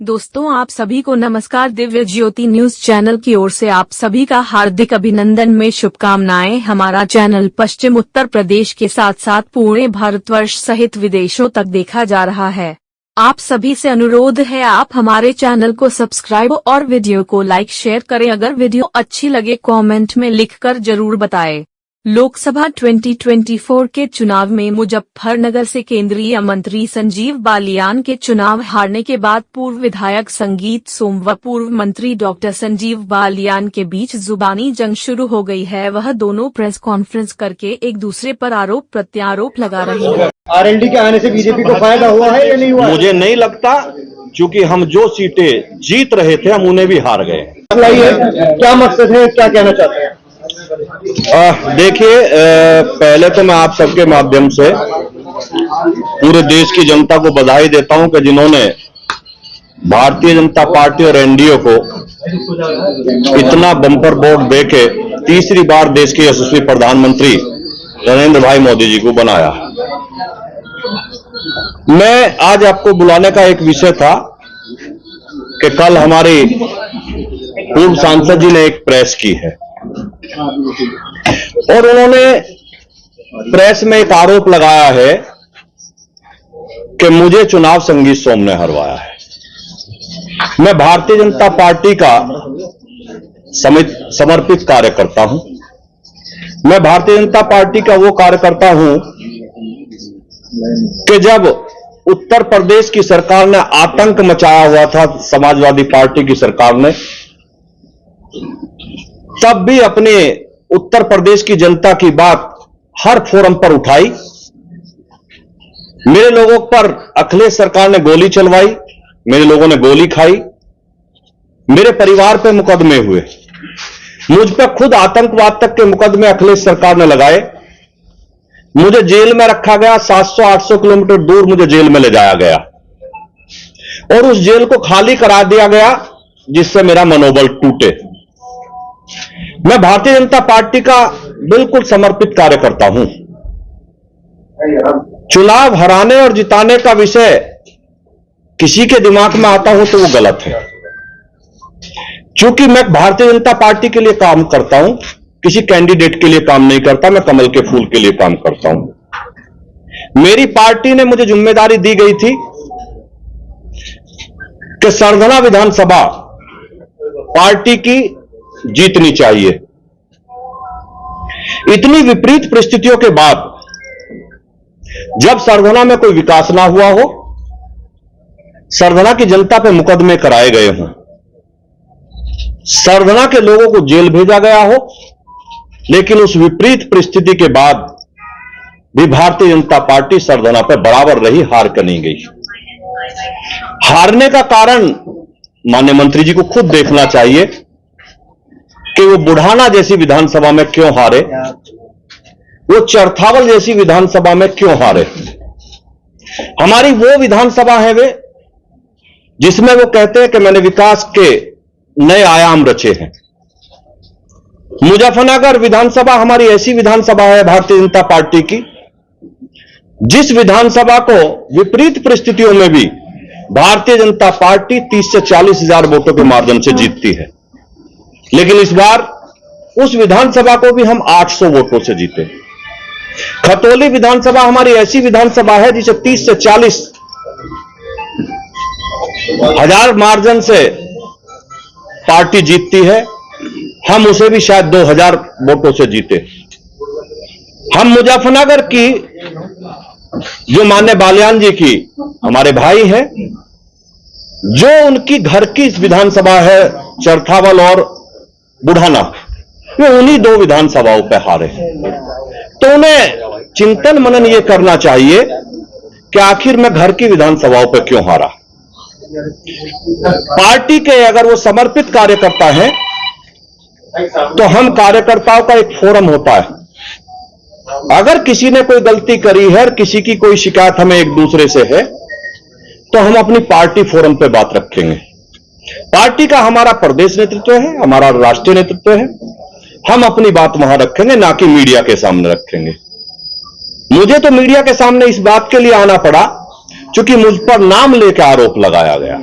दोस्तों, आप सभी को नमस्कार। दिव्य ज्योति न्यूज चैनल की ओर से आप सभी का हार्दिक अभिनंदन में शुभकामनाएं। हमारा चैनल पश्चिम उत्तर प्रदेश के साथ साथ पूरे भारतवर्ष सहित विदेशों तक देखा जा रहा है। आप सभी से अनुरोध है, आप हमारे चैनल को सब्सक्राइब और वीडियो को लाइक शेयर करें। अगर वीडियो अच्छी लगे कमेंट में लिखकर जरूर बताएं। लोकसभा 2024 के चुनाव में मुजफ्फरनगर से केंद्रीय मंत्री संजीव बालियान के चुनाव हारने के बाद पूर्व विधायक संगीत सोम व पूर्व मंत्री डॉक्टर संजीव बालियान के बीच जुबानी जंग शुरू हो गई है। वह दोनों प्रेस कॉन्फ्रेंस करके एक दूसरे पर आरोप प्रत्यारोप लगा रहे हैं। आरएलडी के आने से बीजेपी को फायदा हुआ है या नहीं हुआ? मुझे नहीं लगता, क्योंकि हम जो सीटें जीत रहे थे हम उन्हें भी हार गए। क्या मकसद है, क्या कहना चाहते हैं? देखिए, पहले तो मैं आप सबके माध्यम से पूरे देश की जनता को बधाई देता हूं कि जिन्होंने भारतीय जनता पार्टी और एनडीए को इतना बम्पर वोट देके तीसरी बार देश के यशस्वी प्रधानमंत्री नरेंद्र भाई मोदी जी को बनाया। मैं आज आपको बुलाने का एक विषय था कि कल हमारी पूर्व सांसद जी ने एक प्रेस की है और उन्होंने प्रेस में एक आरोप लगाया है कि मुझे चुनाव संगीत सोम ने हरवाया है। मैं भारतीय जनता पार्टी का समर्पित कार्यकर्ता हूं। मैं भारतीय जनता पार्टी का वो कार्यकर्ता हूं कि जब उत्तर प्रदेश की सरकार ने आतंक मचाया हुआ था, समाजवादी पार्टी की सरकार ने, तब भी अपने उत्तर प्रदेश की जनता की बात हर फोरम पर उठाई। मेरे लोगों पर अखिलेश सरकार ने गोली चलवाई, मेरे लोगों ने गोली खाई, मेरे परिवार पे मुकदमे हुए, मुझ पर खुद आतंकवाद तक के मुकदमे अखिलेश सरकार ने लगाए। मुझे जेल में रखा गया, 700-800 किलोमीटर दूर मुझे जेल में ले जाया गया और उस जेल को खाली करा दिया गया, जिससे मेरा मनोबल टूटे। मैं भारतीय जनता पार्टी का बिल्कुल समर्पित कार्यकर्ता हूं। चुनाव हराने और जिताने का विषय किसी के दिमाग में आता हो तो वो गलत है। चूंकि मैं भारतीय जनता पार्टी के लिए काम करता हूं, किसी कैंडिडेट के लिए काम नहीं करता, मैं कमल के फूल के लिए काम करता हूं। मेरी पार्टी ने मुझे जिम्मेदारी दी गई थी कि सरधना विधानसभा पार्टी की जीतनी चाहिए। इतनी विपरीत परिस्थितियों के बाद जब सरधना में कोई विकास ना हुआ हो, सरधना की जनता पे मुकदमे कराए गए हों, सरधना के लोगों को जेल भेजा गया हो, लेकिन उस विपरीत परिस्थिति के बाद भी भारतीय जनता पार्टी सरधना पे बराबर रही, हार कर नहीं गई। हारने का कारण माननीय मंत्री जी को खुद देखना चाहिए कि वो बुढ़ाना जैसी विधानसभा में क्यों हारे, वो चरथावल जैसी विधानसभा में क्यों हारे। हमारी वो विधानसभा है वे जिसमें वो कहते हैं कि मैंने विकास के नए आयाम रचे हैं। मुजफ्फरनगर विधानसभा हमारी ऐसी विधानसभा है भारतीय जनता पार्टी की, जिस विधानसभा को विपरीत परिस्थितियों में भी भारतीय जनता पार्टी 30 से 40 हजार वोटों के मार्जिन से जीतती है। लेकिन इस बार उस विधानसभा को भी हम 800 वोटों से जीते। खतौली विधानसभा हमारी ऐसी विधानसभा है जिसे 30 से 40 हजार मार्जिन से पार्टी जीतती है, हम उसे भी शायद 2000 वोटों से जीते। हम मुजफ्फरनगर की जो माननीय बालियान जी की हमारे भाई हैं, जो उनकी घर की विधानसभा है चरथावल और बुढ़ाना, वो उन्हीं दो विधानसभाओं पे हारे। तो उन्हें चिंतन मनन ये करना चाहिए कि आखिर मैं घर की विधानसभाओं पे क्यों हारा। पार्टी के अगर वो समर्पित कार्यकर्ता हैं तो हम कार्यकर्ताओं का एक फोरम होता है। अगर किसी ने कोई गलती करी है, किसी की कोई शिकायत हमें एक दूसरे से है, तो हम अपनी पार्टी फोरम पे बात रखेंगे। पार्टी का हमारा प्रदेश नेतृत्व है, हमारा राष्ट्रीय नेतृत्व है, हम अपनी बात वहां रखेंगे, ना कि मीडिया के सामने रखेंगे। मुझे तो मीडिया के सामने इस बात के लिए आना पड़ा क्योंकि मुझ पर नाम लेकर आरोप लगाया गया।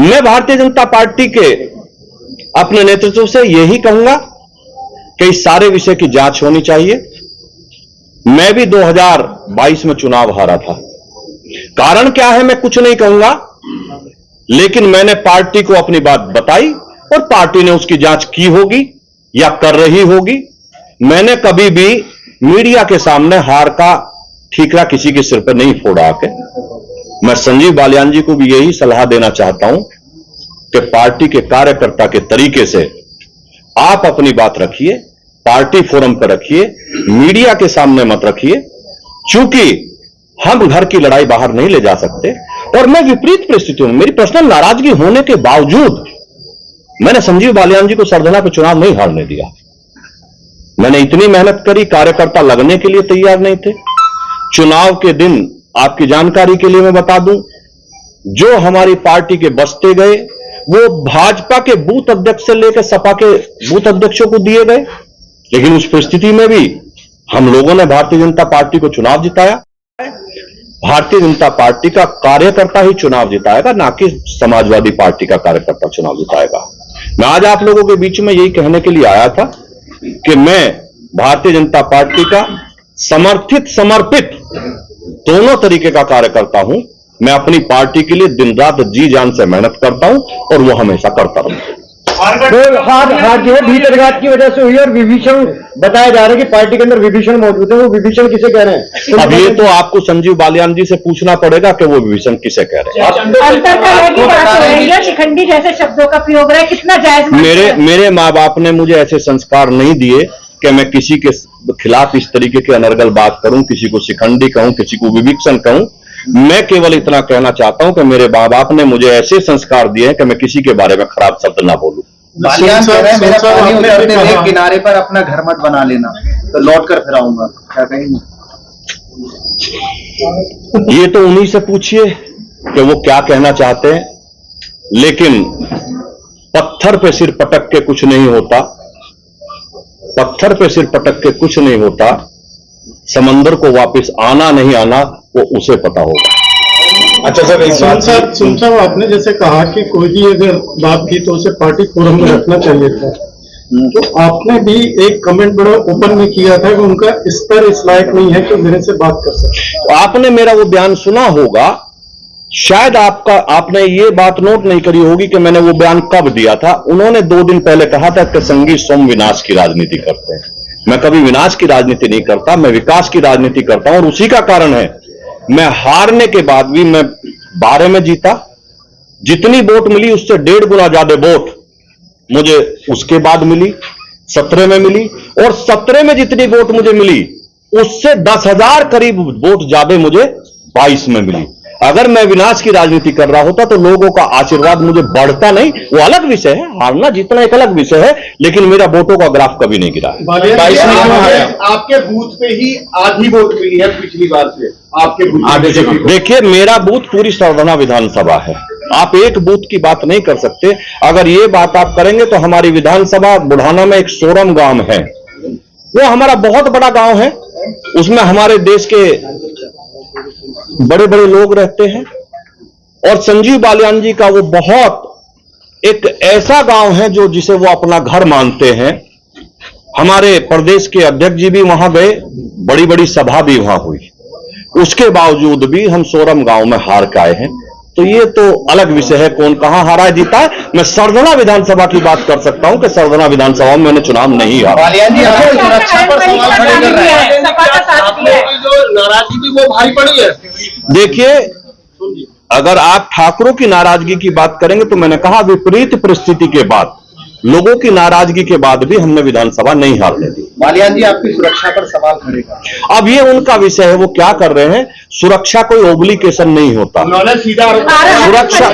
मैं भारतीय जनता पार्टी के अपने नेतृत्व से यही कहूंगा कि इस सारे विषय की जांच होनी चाहिए। मैं भी 2022 में चुनाव हारा था। कारण क्या है मैं कुछ नहीं कहूंगा, लेकिन मैंने पार्टी को अपनी बात बताई और पार्टी ने उसकी जांच की होगी या कर रही होगी। मैंने कभी भी मीडिया के सामने हार का ठीकरा किसी के सिर पर नहीं फोड़ा के। मैं संजीव बालियान जी को भी यही सलाह देना चाहता हूं कि पार्टी के कार्यकर्ता के तरीके से आप अपनी बात रखिए, पार्टी फोरम पर रखिए, मीडिया के सामने मत रखिए, चूंकि हम घर की लड़ाई बाहर नहीं ले जा सकते। और मैं विपरीत परिस्थितियों में, मेरी पर्सनल नाराजगी होने के बावजूद मैंने संजीव बालियान जी को सरधना पे चुनाव नहीं हारने दिया। मैंने इतनी मेहनत करी, कार्यकर्ता लगने के लिए तैयार नहीं थे। चुनाव के दिन आपकी जानकारी के लिए मैं बता दूं, जो हमारी पार्टी के बस्ते गए वो भाजपा के बूथ अध्यक्ष से लेकर सपा के बूथ अध्यक्षों को दिए गए। लेकिन उस परिस्थिति में भी हम लोगों ने भारतीय जनता पार्टी को चुनाव जिताया। भारतीय जनता पार्टी का कार्यकर्ता ही चुनाव जिताएगा, ना कि समाजवादी पार्टी का कार्यकर्ता चुनाव जिताएगा। मैं आज आप लोगों के बीच में यही कहने के लिए आया था कि मैं भारतीय जनता पार्टी का समर्पित दोनों तरीके का कार्यकर्ता हूं। मैं अपनी पार्टी के लिए दिन रात जी जान से मेहनत करता हूं और वो हमेशा करता रहूंगा। हार जो है भीतरघात की वजह से हुई और विभीषण बताया जा रहा है कि पार्टी के अंदर विभीषण मौजूद है। वो विभीषण किसे कह रहे हैं? अब ये तो आपको संजीव बालियान जी से पूछना पड़ेगा कि वो विभीषण किसे कह रहे हैं। अंतरकलह की बात हो रही है, शिखंडी जैसे शब्दों का प्रयोग रहा है, कितना जायज? मेरे माँ बाप ने मुझे ऐसे संस्कार नहीं दिए कि मैं किसी के खिलाफ इस तरीके के अनर्गल बात करूं, किसी को शिखंडी कहूं, किसी को विभीषण कहूं। मैं केवल इतना कहना चाहता हूं कि मेरे माँ बाप ने मुझे ऐसे संस्कार दिए हैं कि मैं किसी के बारे में खराब शब्द ना बोलूं। बालियान कह रहे हैं मेरा पानी उतरते हुए किनारे पर अपना घर मत बना लेना, तो लौट कर फिर आऊंगा, क्या कहेंगे? ये तो उन्हीं से पूछिए कि वो क्या कहना चाहते हैं। लेकिन पत्थर पे सिर पटक के कुछ नहीं होता, पत्थर पे सिर पटक के कुछ नहीं होता। समंदर को वापस आना नहीं आना वो उसे पता होगा। अच्छा सर, सुन साहब आपने जैसे कहा कि कोई भी अगर बात की तो उसे पार्टी फोरम में रखना चाहिए था, तो आपने भी एक कमेंट बड़ा ओपन में किया था कि उनका स्तर इस लायक नहीं है कि मेरे से बात कर सके। तो आपने मेरा वो बयान सुना होगा, शायद आपने ये बात नोट नहीं करी होगी कि मैंने वो बयान कब दिया था। उन्होंने 2 दिन पहले कहा था कि संगी सोम विनाश की राजनीति करते हैं। मैं कभी विनाश की राजनीति नहीं करता, मैं विकास की राजनीति करता हूं। और उसी का कारण है मैं हारने के बाद भी मैं 12 में जीता। जितनी वोट मिली उससे 1.5 गुना ज्यादा वोट मुझे उसके बाद मिली, 17 में मिली। और 17 में जितनी वोट मुझे मिली उससे 10,000 करीब वोट ज्यादा मुझे 22 में मिली। अगर मैं विनाश की राजनीति कर रहा होता तो लोगों का आशीर्वाद मुझे बढ़ता नहीं। वो अलग विषय है, हारना जीतना एक अलग विषय है, लेकिन मेरा वोटों का ग्राफ कभी नहीं गिरा है। आपके बूथ पे ही आधी वोट मिली है पिछली बार से, आपके बूथ आधे से। देखिए, मेरा बूथ पूरी सरधना विधानसभा है, आप एक बूथ की बात नहीं कर सकते। अगर ये बात आप करेंगे तो हमारी विधानसभा बुढ़ाना में एक सोरम गांव है, वो हमारा बहुत बड़ा गांव है। उसमें हमारे देश के बड़े बड़े लोग रहते हैं। और संजीव बालियान जी का वो बहुत एक ऐसा गांव है जो जिसे वो अपना घर मानते हैं। हमारे प्रदेश के अध्यक्ष जी भी वहां गए, बड़ी बड़ी सभा भी वहां हुई। उसके बावजूद भी हम सोरम गांव में हार के आए हैं। तो ये तो अलग विषय है, कौन कहां हारा जीता है। मैं सरधना विधानसभा की बात कर सकता हूं कि सरधना विधानसभा में मैंने चुनाव नहीं हारा। बालियान जी आपको सुरक्षा पर सवाल खड़े कर रहे हैं। जो नाराजगी थी वो भारी पड़ी है। देखिए, अगर आप ठाकुरों की नाराजगी की बात करेंगे तो मैंने कहा विपरीत परिस्थिति के बाद, लोगों की नाराजगी के बाद भी हमने विधानसभा नहीं हारने दी। बालियान जी आपकी सुरक्षा पर सवाल खड़े कर रहे हैं। अब ये उनका विषय है, वो क्या कर रहे हैं। सुरक्षा कोई ओब्लिकेशन नहीं होता। सीधा सुरक्षा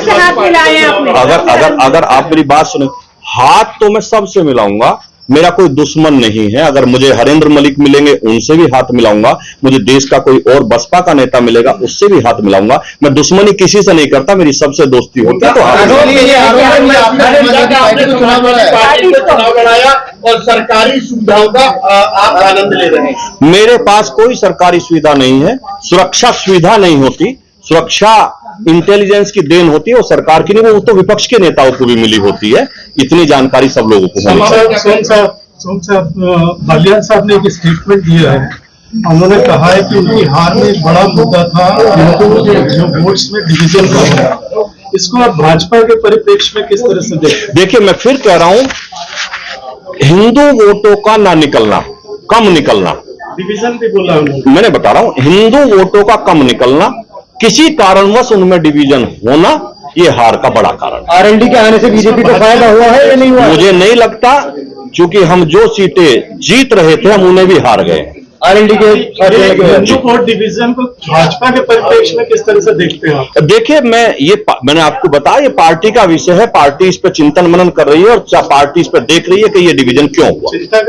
अगर आप मेरी बात सुने, हाथ तो मैं सबसे मिलाऊंगा, मेरा कोई दुश्मन नहीं है। अगर मुझे हरेंद्र मलिक मिलेंगे उनसे भी हाथ मिलाऊंगा, मुझे देश का कोई और बसपा का नेता मिलेगा उससे भी हाथ मिलाऊंगा। मैं दुश्मनी किसी से नहीं करता, मेरी सबसे दोस्ती होती है। तो चुनाव लड़ाया और सरकारी सुविधाओं का आप आनंद ले रहे हैं। मेरे पास कोई सरकारी सुविधा नहीं है, सुरक्षा सुविधा नहीं होती। सुरक्षा इंटेलिजेंस की देन होती है, वो सरकार की नहीं, वो तो विपक्ष के नेताओं को भी मिली होती है। इतनी जानकारी सब लोगों को होनी चाहिए। सोम साहब बालियान साहब ने एक स्टेटमेंट दिया है, उन्होंने कहा है कि उनकी हार में एक बड़ा मुद्दा था जो वोट्स में डिवीजन का होगा। इसको आप भाजपा के परिप्रेक्ष्य में किस तरह से देखते? देखिए, मैं फिर कह रहा हूं, हिंदू वोटों का ना निकलना, कम निकलना, डिवीजन भी बोला उन्होंने। मैंने बता रहा हूं, हिंदू वोटों का कम निकलना, किसी कारणवश उनमें डिवीजन होना, ये हार का बड़ा कारण है। आरएलडी के आने से बीजेपी को फायदा हुआ है या नहीं हुआ? मुझे नहीं लगता, क्योंकि हम जो सीटें जीत रहे थे हम उन्हें भी हार गए। आरएलडी के हिंदू वोट डिवीजन को भाजपा के परिप्रेक्ष्य में किस तरह से देखते हैं आप? देखिए, मैंने आपको बताया, ये पार्टी का विषय है, पार्टी इस पर चिंतन मनन कर रही है और पार्टी इस पर देख रही है कि ये डिवीजन क्यों हुआ। चिंता